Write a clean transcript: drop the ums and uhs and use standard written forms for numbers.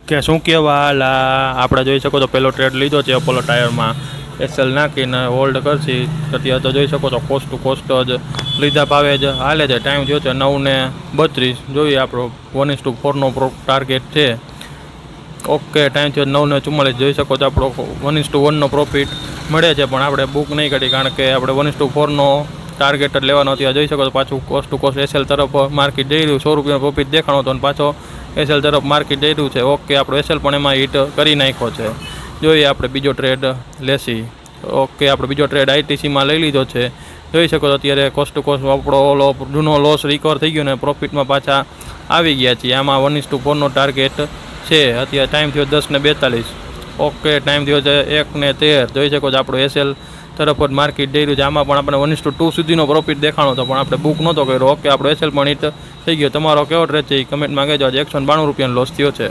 કે શું કહેવા હાલા આપણે જોઈ શકો તો પહેલો ટ્રેડ લીધો છે અપોલો ટાયરમાં એસએલ નાખીને હોલ્ડ કરશી. અત્યારે તો જોઈ શકો તો કોસ્ટ ટુ કોસ્ટ જ લીધા ભાવે જ હાલે છે. ટાઈમ થયો છે 9:32. જોઈએ આપણો 1:4 ટાર્ગેટ છે. ઓકે, ટાઈમ થયો 9:44. જોઈ શકો તો આપણો 1:1 પ્રોફિટ મળે છે, પણ આપણે બુક નહીં કરી કારણ કે આપણે 1:4 ટાર્ગેટ જ લેવાનો હતો. જોઈ શકો તો પાછું કોસ્ટ ટુ કોસ્ટ એસએલ તરફ માર્કેટ જઈ રહ્યું. 100 રૂપિયાનો પ્રોફિટ દેખાણો હતો અને પાછો એસએલ તરફ માર્કેટ જઈ રહ્યું છે. ઓકે, આપણો એસએલ પણ એમાં હિટ કરી નાખ્યો છે. જોઈએ આપણે બીજો ટ્રેડ લેશી. ઓકે, આપણે બીજો ટ્રેડ આઈટીસીમાં લઈ લીધો છે. જોઈ શકો તો અત્યારે કોસ્ટ ટુ કોસ્ટ આપણો ઓલો જૂનો લોસ રિકવર થઈ ગયો ને પ્રોફિટમાં પાછા આવી ગયા છીએ. આમાં 1:4 ટાર્ગેટ છે. અત્યારે ટાઈમ થયો 10:42. ઓકે, ટાઈમ થયો છે 1:13. જોઈ શકો છો આપણો એસએલ તરફ જ માર્કેટ જઈ રહ્યું છે. આમાં પણ આપણે 1:2 સુધીનો પ્રોફિટ દેખાણો હતો, પણ આપણે બુક નહોતો કર્યો. ઓકે, આપણો એસએલ પણ હિટ થઈ ગયો. તમારો કેવો ટ્રેડ છે એ કમેન્ટમાં કહેજો. આજે 192 રૂપિયાનો લોસ થયો છે.